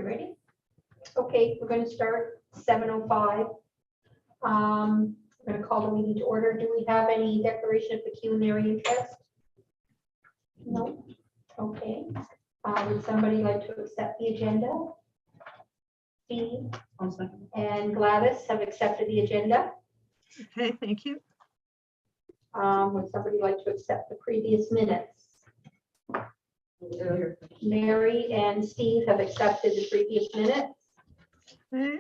ready? Okay, we're going to start 7:05. I'm going to call the meeting to order. Do we have any declaration of pecuniary interest? No. Okay. Would somebody like to accept the agenda? Steve and Gladys have accepted the agenda. Okay, thank you. Would somebody like to accept the previous minutes? Mary and Steve have accepted the previous minutes. Okay.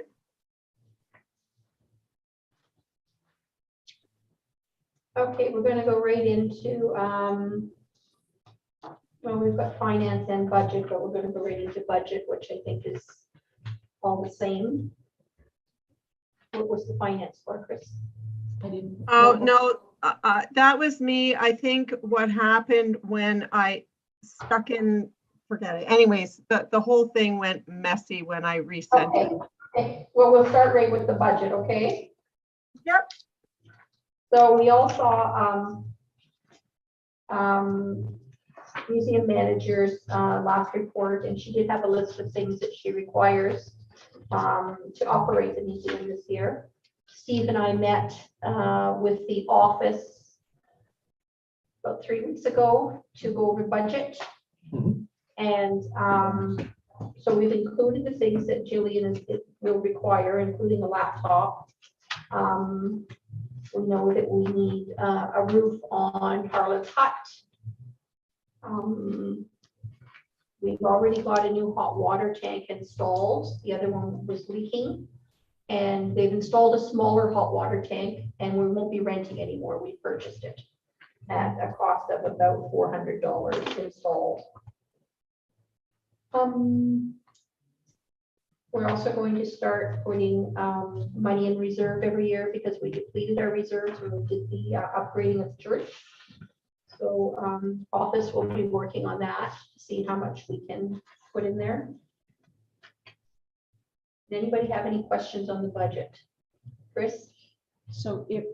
Okay, we're going to go right into, well, we've got finance and budget, but we're going to go right into budget, which I think is all the same. What was the finance for, Chris? Oh, no, that was me. I think what happened when I stuck in, forget it. Anyways, the whole thing went messy when I resent it. Okay, well, we'll start right with the budget, okay? Yep. So we all saw museum manager's last report, and she did have a list of things that she requires to operate the museum this year. Steve and I met with the office about 3 weeks ago to go over budget. And so we've included the things that Jillian will require, including a laptop. We know that we need a roof on Harlan's Hut. We've already got a new hot water tank installed. The other one was leaking. And they've installed a smaller hot water tank, and we won't be renting anymore. We purchased it at a cost of about $400 installed. We're also going to start putting money in reserve every year because we depleted our reserves when we did the upgrading of the church. So office will be working on that, see how much we can put in there. Does anybody have any questions on the budget? Chris? So if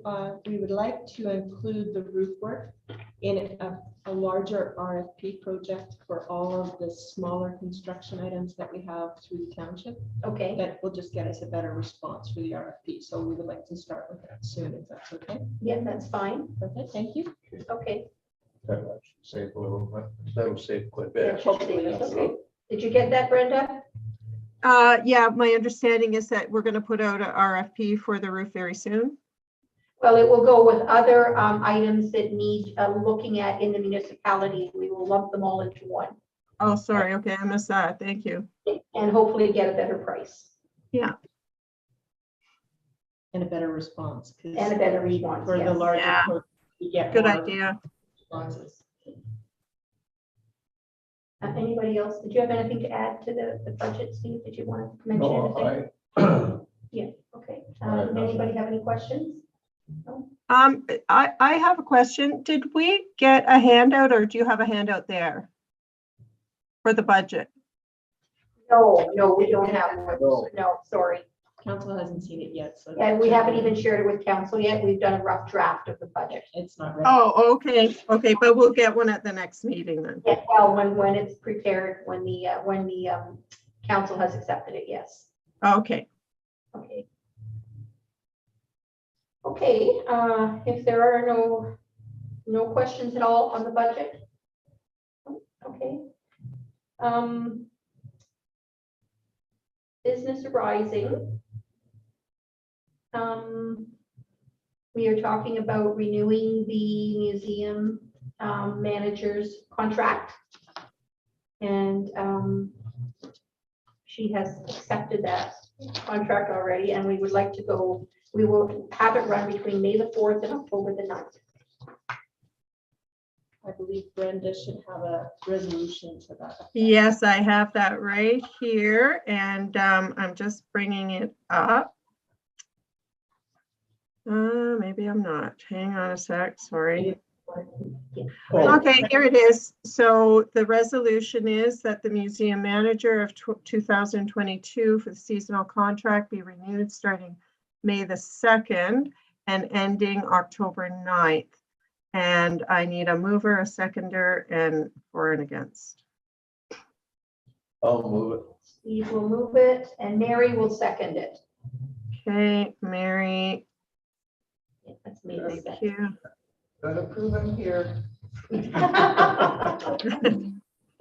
we would like to include the roof work in a larger RFP project for all of the smaller construction items that we have through the township, Okay. that will just get us a better response for the RFP. So we would like to start with that soon, if that's okay. Yeah, that's fine. Okay, thank you. Okay. That'll save a little, that'll save quite a Yeah, bit. hopefully that's okay. Did you get that, Brenda? Yeah, my understanding is that we're going to put out an RFP for the roof very soon. Well, it will go with other items that need looking at in the municipality. We will lump them all into one Oh, sorry. Okay, I missed that. Thank you. and hopefully get a better price Yeah. And a better response. 'Cause and a better response. for the Yes. larger, Yeah. we get Good more idea. responses. Anybody else? Did you have anything to add to the budget, Steve? Did you want to mention No, anything? I, Yeah, okay. nothing. Anybody have any questions? No? I have a question. Did we get a handout, or do you have a handout there for the budget? No, we don't have one. No. No, sorry. Council hasn't seen it yet, so. And we haven't even shared it with council yet. We've done a rough draft of the budget. It's not ready. Oh, okay. Okay, but we'll get one at the next meeting then. Yeah, well, when it's prepared, when the council has accepted it, yes. Okay. Okay. Okay, if there are no questions at all on the budget. Okay. Business arising. We are talking about renewing the museum manager's contract. And she has accepted that contract already, and we would like to go, we will have it run between May the 4th and October the 9th. I believe Brenda should have a resolution to that effect. Yes, I have that right here, and I'm just bringing it up. Maybe I'm not. Hang on a sec. Sorry. Oh, Okay, here it is. So the resolution is that the museum manager of 2022 for the seasonal contract be renewed starting May the 2nd and ending October 9th. And I need a mover, a seconder, and for and against. I'll move it. Steve will move it, and Mary will second it. Okay, Mary, That's me. thank you. Gotta prove I'm here.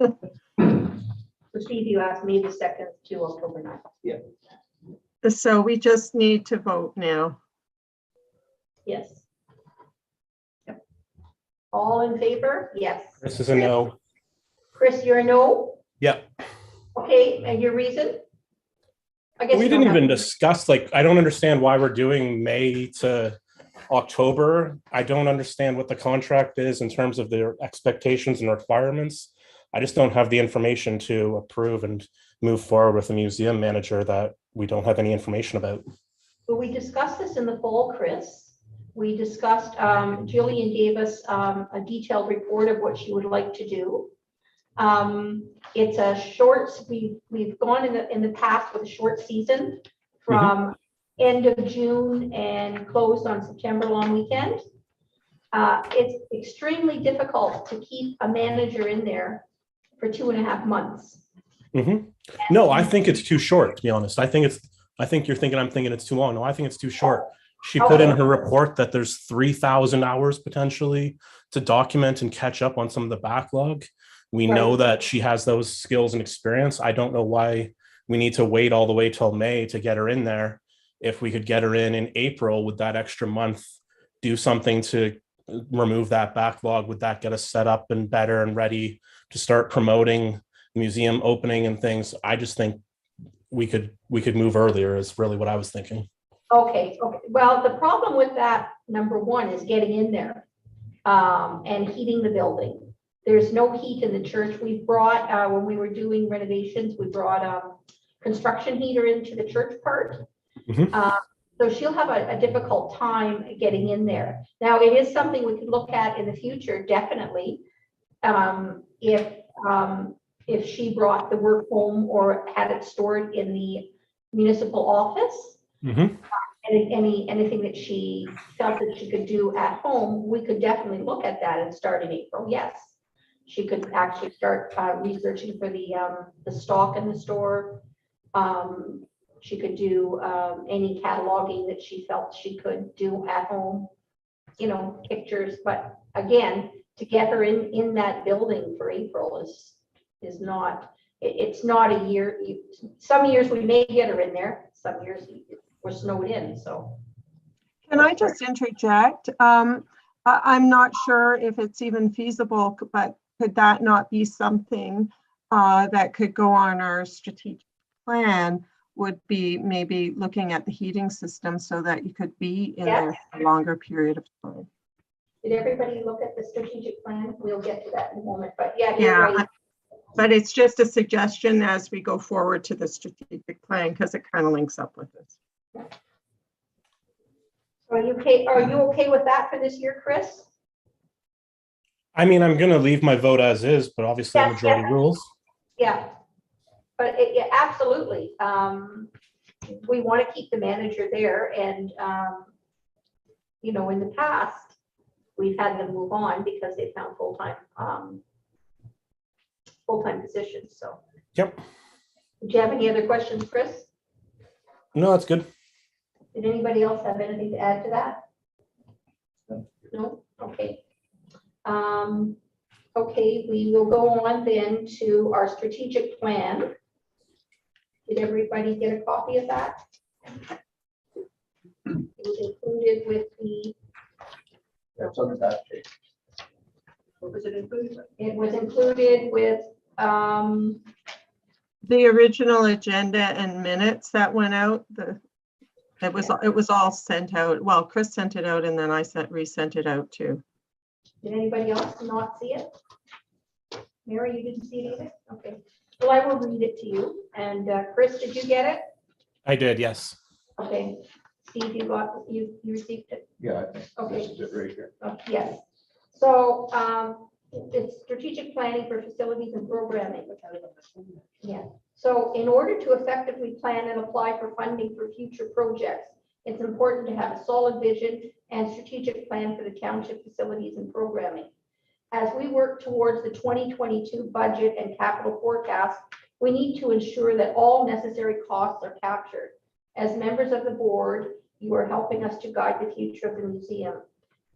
So Steve, you asked me the second to October 9th. So we just need to vote now. Yes. Yep. All in favor? Yes. This is a no. Chris, you're a no? Yep. Okay, and your reason? I guess We you didn't don't even have- discuss, like, I don't understand why we're doing May to October. I don't understand what the contract is in terms of their expectations and requirements. I just don't have the information to approve and move forward with a museum manager that we don't have any information about. But we discussed this in the fall, Chris. We discussed, Jillian gave us a detailed report of what she would like to do. It's a short, we've gone in the past with a short season from end of June and closed on September long weekend. It's extremely difficult to keep a manager in there for 2.5 months. No, I think it's too short, to be honest. I think you're thinking I'm thinking it's too long. No, I think it's too short. She put in her report that there's 3,000 hours potentially to document and catch up on some of the backlog. We know that she has those skills and experience. I don't know why we need to wait all the way till May to get her in there. If we could get her in April with that extra month, do something to remove that backlog, would that get us set up and better and ready to start promoting museum opening and things? I just think we could move earlier is really what I was thinking. Okay. Well, the problem with that, number one, is getting in there and heating the building. There's no heat in the church. We brought, when we were doing renovations, we brought a construction heater into the church part. So she'll have a difficult time getting in there. Now, it is something we could look at in the future, definitely. If she brought the work home or had it stored in the municipal office, anything that she felt that she could do at home, we could definitely look at that and start in April. Yes, she could actually start researching for the stock in the store. She could do any cataloging that she felt she could do at home, pictures. But again, to get her in that building for April is not, it's not a year. Some years we may get her in there, some years we're snowed in, so. Can I just interject? I'm not sure if it's even feasible, but could that not be something that could go on our strategic plan? Would be maybe looking at the heating system so that you could be in there for a longer period of time. Did everybody look at the strategic plan? We'll get to that in a moment, but yeah, you're right. But it's just a suggestion as we go forward to the strategic plan because it kind of links up with this. Are you okay with that for this year, Chris? I mean, I'm going to leave my vote as is, but obviously majority rules. Yeah, but yeah, absolutely. We want to keep the manager there, and in the past, we've had them move on because they found full-time positions. So. Yep. Do you have any other questions, Chris? No, that's good. Did anybody else have anything to add to that? No? Okay. Okay, we will go on then to our strategic plan. Did everybody get a copy of that? It was included with the. That's on the back page. What was it included with? It was included with, The original agenda and minutes that went out, it was all sent out. Well, Chris sent it out and then I resent it out too. did anybody else not see it? Mary, you didn't see it either? Okay. Well, I will read it to you. And Chris, did you get it? I did, yes. Okay. Steve, you received it? Yeah, I think Okay. this is it right here. Yes. So it's strategic planning for facilities and programming. Yeah. So in order to effectively plan and apply for funding for future projects, it's important to have a solid vision and strategic plan for the township facilities and programming. As we work towards the 2022 budget and capital forecast, We need to ensure that all necessary costs are captured. As members of the board, you are helping us to guide the future of the museum.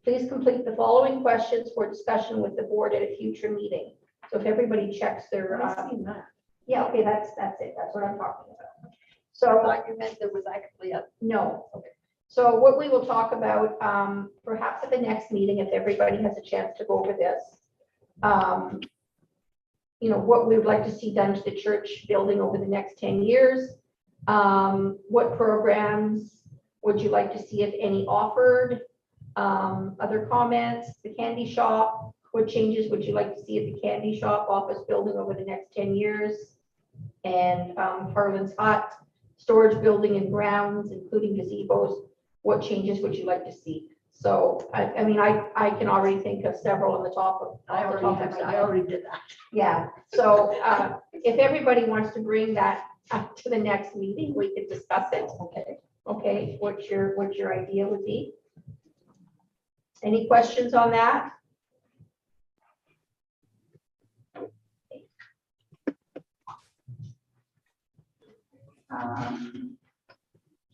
Please complete the following questions for discussion with the board at a future meeting. So if everybody checks their, yeah, okay, that's it. That's what I'm talking about. So You meant there was actually a. no. So what we will talk about, perhaps at the next meeting, if everybody has a chance to go over this, you know, what we would like to see done to the church building over the next 10 years. What programs would you like to see, if any, offered? Other comments, the candy shop, what changes would you like to see at the candy shop office building over the next 10 years? And Harlan's Hut, storage building and grounds, including gazebos, what changes would you like to see? So, I mean, I can already think of several on the top of. I off the top of my head. already did that. Yeah, so if everybody wants to bring that up to the next meeting, we could discuss it. Okay. Okay, what your idea would be? Any questions on that?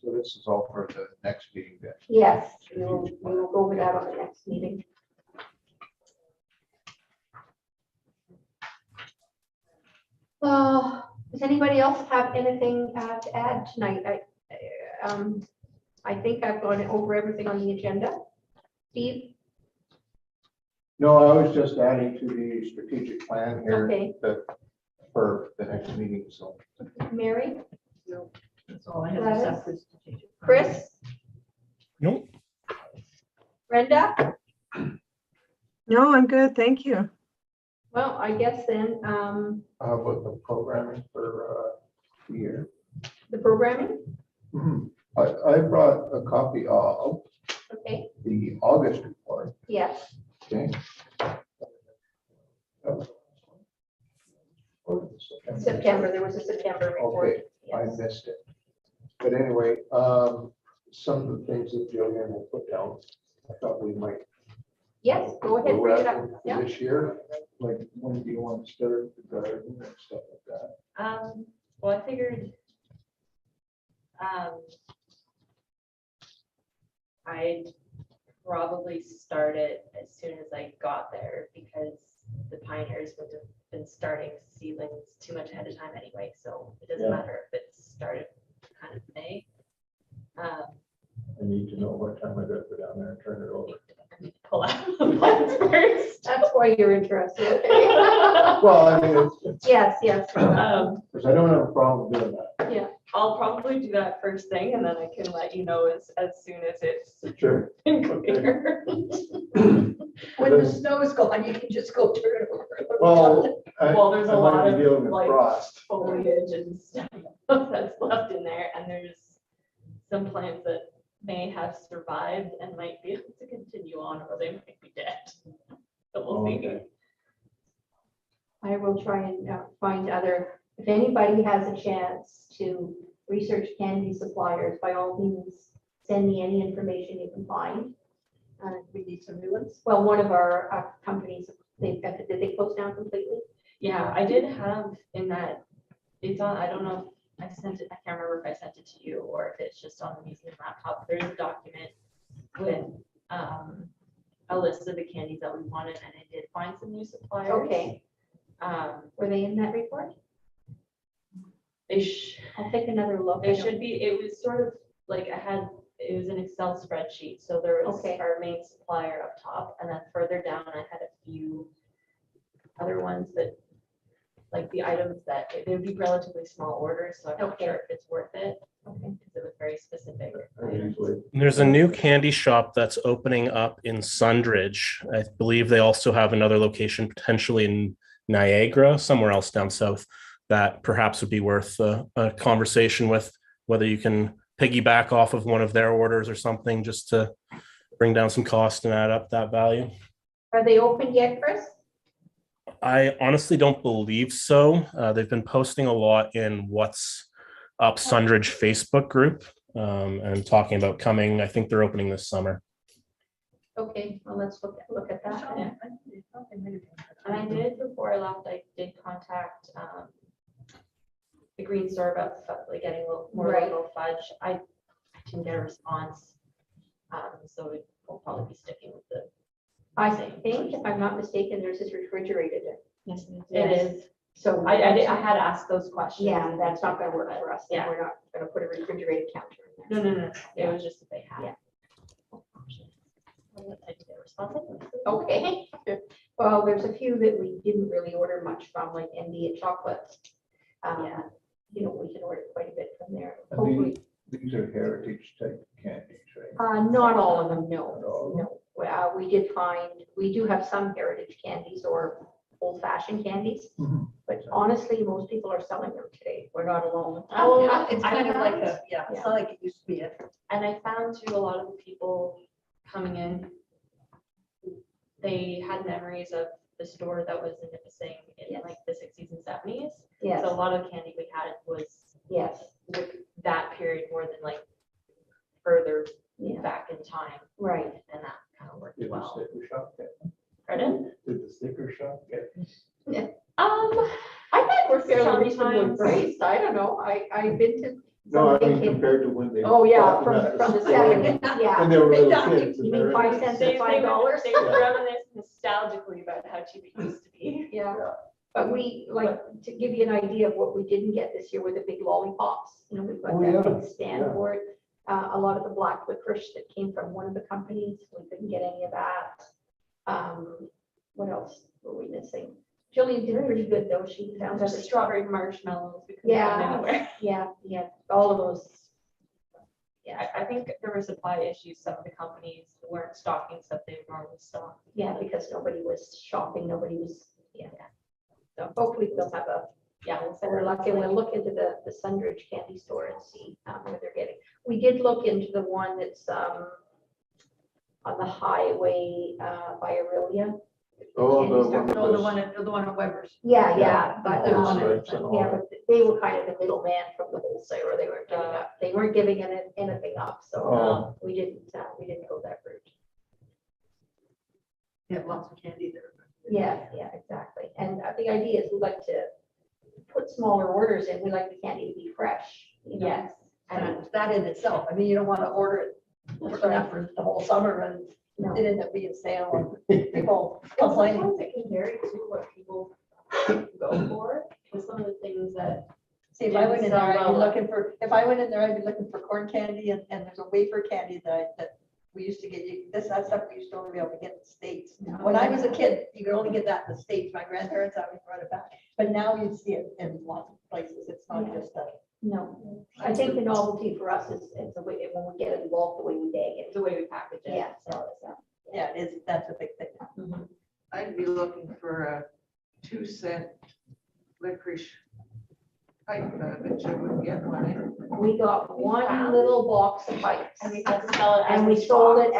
So this is all for the next meeting then. Yes, we will go over that on the next meeting. Does anybody else have anything to add tonight? I think I've gone over everything on the agenda. Steve? No, I was just adding to the strategic plan here Okay. that for the next meeting, so. Mary? That's all I have. Gladys? except for strategic. Chris? Nope. Brenda? No, I'm good. Thank you. Well, I guess then, How about the programming for the year? the programming, I brought a copy of okay, the August report, yes, okay? September, there was a September report. Okay, I Yes. missed it. But anyway, some of the things that Jillian will put down, I thought we might. Yes, go ahead, bring it up. for Yeah. This year, like when do you want to start the garden and stuff like that? Well, I figured, I'd probably start it as soon as I got there because the pioneers would have been starting seedlings too much ahead of time anyway, so it doesn't Yeah. matter if it started kind of May. I need to know what time I gotta go down there and turn it over. I need to pull out the plants first. That's why you're interested, okay? Well, I mean, Yes, yes. because I don't have a problem doing that. I'll probably do that first thing and then I can let you know as soon as it's Sure. clear. When the snow's gone, you can just go turn it over. Well, Well, there's a I might lot be of, dealing with like, frost. foliage and stuff that's left in there, and there's some plants that may have survived and might be able to continue on, or they might be dead. So we'll see. Okay. I will try and find other, if anybody has a chance to research candy suppliers, by all means, send me any information you can find. We need some new ones. Well, one of our companies, did they close down completely? Yeah, I did have in that, it's on, I don't know if I sent it, I can't remember if I sent it to you or if it's just on the museum laptop. There's a document with a list of the candies that we wanted, and I did find some new suppliers. Okay, Um, were they in that report? they I'll take another look. It should be, it was sort of like it was an Excel spreadsheet, so there was Okay. our main supplier up top, and then further down, I had a few other ones that, like the items that, they would be relatively small orders, so I'm not Okay. sure if it's worth it, Okay. because it was very specific. I usually, There's a new candy shop that's opening up in Sundridge. I believe they also have another location potentially in Niagara, somewhere else down south, that perhaps would be worth a conversation with, whether you can piggyback off of one of their orders or something, just to bring down some cost and add up that value. Are they open yet, Chris? I honestly don't believe so. They've been posting a lot in What's Up Sundridge Facebook group and talking about coming. I think they're opening this summer. Okay, well, let's look at that. then. And I did, before I left, I did contact the Green Store about like getting a little more Right. local fudge. I didn't get a response. So we'll probably be sticking with the. I think, if I'm not mistaken, theirs is refrigerated. Yes, it Yes. is. So I had asked those questions. yeah, that's not gonna work for us. Yeah. We're not gonna put a refrigerated counter in there. No. It was just that they had. Yeah. I didn't get a response. Okay. Well, there's a few that we didn't really order much from, like India chocolates. Yeah. You know, we can order quite a bit from there. And Hopefully, these are heritage type candies, right? not all of them, no, Not all of no. We did find, we do have some heritage candies or old fashioned candies, Mhm. but honestly, most people are selling them today. We're not alone. Oh, It's kind of like a, yeah, it's Yeah. not like it used to be. And I found too, a lot of the people coming in, they had memories of the store that was in Nipissing in Yes. like the 60s and 70s. Yes, So a lot of the candy we had was yes, with that period more than like further yeah, back in time, right. and that kind of worked Did the well. sticker shock get? Pardon? Did the sticker shock get? I thought we're fairly reasonably Sometimes. priced. I don't know. I've been to No, I some mean big- compared to when they. Oh, yeah, bought from, them at from the store. seventies, yeah. When they were little Yeah. kids. You and mean they're- 5 cents They and were $5? reminiscing nostalgically about how cheap it used to be. Yeah, Yeah. but we, like, to give you an idea of what we didn't get this year were the big lollipops. You know, we've got Oh, that yeah, big stand yeah. for it. A lot of the black licorice that came from one of the companies, we couldn't get any of that. What else were we missing? Jillian did pretty good though. She found There's other stuff. strawberry marshmallows. We couldn't find anywhere. Yeah, all of those. I think there were supply issues. Some of the companies weren't stocking stuff they normally stock. Yeah, because nobody was shopping, nobody was, yeah. So hopefully we'll have a, Yeah, we'll so send we're her lucky, we'll look into the Sundridge candy store and see where they're getting. We did look into the one that's on the highway by Aurelia. Oh, Candy the store. one that No, the was- one at, the one at Weber's. Yeah, but, all the stripes and all yeah, that. but they were kind of the middleman from the wholesaler. They weren't giving anything up, so Oh. we didn't go that route. You have lots of candy there. Yeah, exactly. And the idea is we like to put smaller orders in. We like the candy to be fresh, you know? Yes. And that in itself, I mean, you don't want to order it for the whole summer and No. it ended up being stale and people Well, complaining. sometimes it can vary too what people go for, with some of the things that, See, if I went in there, I'd be Well, looking for, if I went in there, I'd be looking for corn candy and there's a wafer candy that we used to get, that stuff we used to only be able to get in the States. When I was a kid, you could only get that in the States. My grandparents always brought it back. But now you see it in lots of places. It's not Yeah. just a. No, I think the novelty for us is the way, when we get it involved, the way we bag it. the way we package it. Yeah, so, Yeah, it is, that's a big thing. I'd be looking for a 2-cent licorice pipe, but you wouldn't get one. we got one little box of pipes. And we had to sell it as And we a sold box. it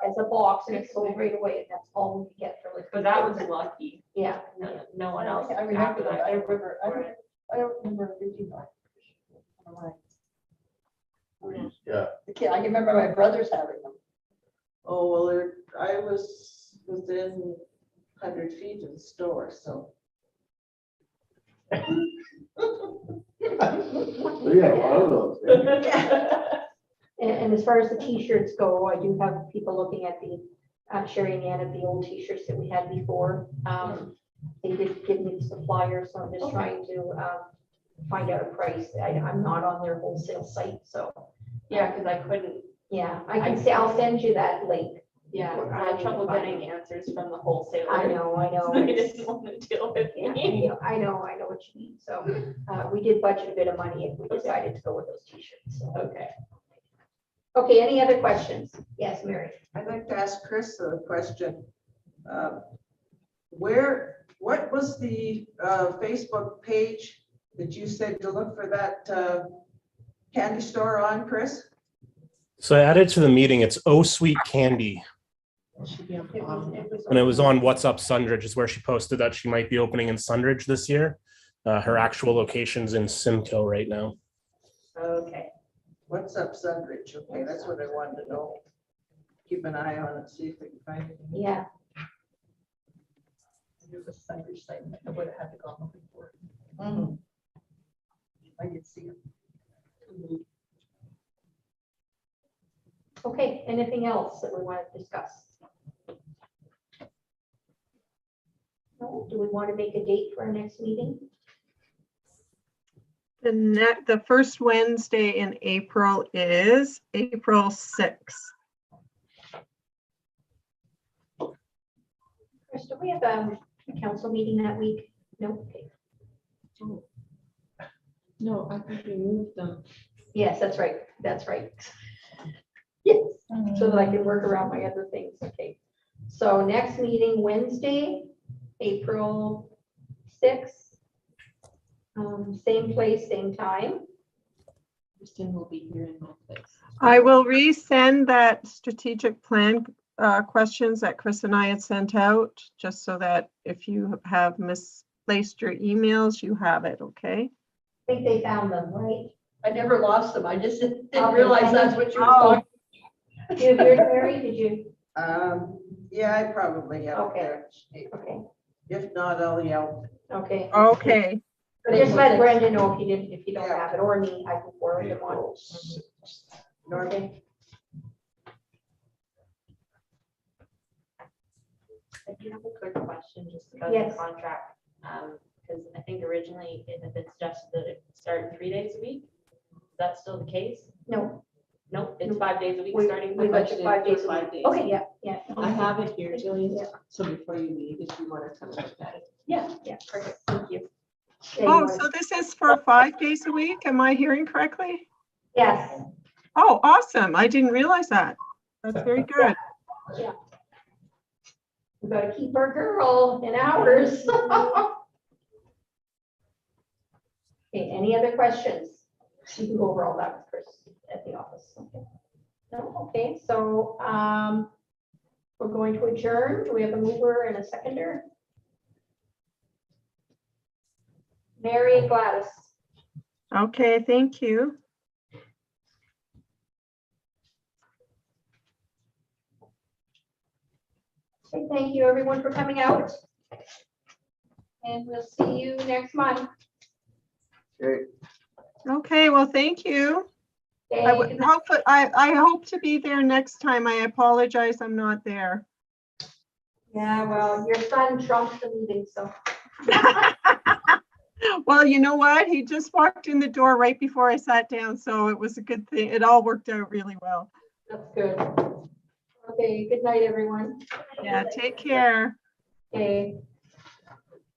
as a box and it sold right away. And that's all we could get for liquid. But that was lucky. Yeah, No one else. I remember after that. I came remember, for it. I don't remember reading that. Yeah, The kid, I can remember my brothers having them. Oh, well, I was within 100 feet of the store, so. we had a lot of those. didn't we? and as far as the t-shirts go, I do have people looking at the, Sherry and Ann at the old t-shirts that we had before. They did give me the supplier, so I'm just trying to find out a price. I'm not on their wholesale site, so, Yeah, because I couldn't, yeah, I can say, I'll send you that link. yeah, I had trouble getting answers from the wholesaler. I know. They didn't want to deal with Yeah, me. I know what you mean. So we did budget a bit of money if we decided to go with those t-shirts. So. Okay. Okay, any other questions? Yes, Mary. I'd like to ask Chris a question. What was the Facebook page that you said to look for that candy store on, Chris? So I added to the meeting, it's Oh Sweet Candy. And it was on What's Up Sundridge is where she posted that she might be opening in Sundridge this year. Her actual location's in Simcoe right now. Okay. What's up, Sundridge? Okay, that's what I wanted to know. Keep an eye on it, see if we can find it. Yeah, It was a Sunday site. I would have had to go looking for it. Mhm. See. Okay, anything else that we want to discuss? No? Do we want to make a date for our next meeting? The first Wednesday in April is April 6th. Chris, do we have a council meeting that week? No? Okay. No, I think we moved them. Yes, that's right. That's right. Yes, so that I can work around my other things. Okay. So next meeting, Wednesday, April 6th. Same place, same time. Kristen will be here in my place. I will resend that strategic plan questions that Chris and I had sent out, just so that if you have misplaced your emails, you have it, okay? I think they found them, right? I never lost them. I just didn't Okay. realize that's what you were Oh. talking. Do you have yours, Mary? Did you? Yeah, I probably have it Okay. there. Okay, If not, I'll yell. okay. Okay, But just let Brenda know if you don't Yeah. have it, or me, I can forward them on. April 6th. Okay. I do have a quick question just about Yes. the contract. Because I think originally it had been suggested that it start 3 days a week. Is that still the case? No, Nope, it's 5 days a week we starting. got you budgeted 5 days. for a 5 week. days. Okay, yeah. I have it here, Jillian, Yeah. so before you leave, if you want to come look at it. Yeah, perfect, thank you. Yeah, you oh, want- so this is for 5 days a week? Am I hearing correctly? Yes, Oh, awesome. I didn't realize that. That's very good. we gotta keep our girl in hours. Okay, any other questions? You can go over all that with Chris at the office. Okay. No, okay, so, we're going to adjourn. Do we have a mover and a seconder? Mary and Gladys. Okay, thank you. Okay, thank you everyone for coming out. And we'll see you next month. Okay, Okay, well, thank you. I Okay, would hope, I hope to be there next time. I apologize, I'm not there. yeah, well, your son trumps the meeting, so. Well, you know what? He just walked in the door right before I sat down, so it was a good thing. It all worked out really well. That's good. Okay, good night, everyone. Yeah, take care. Okay,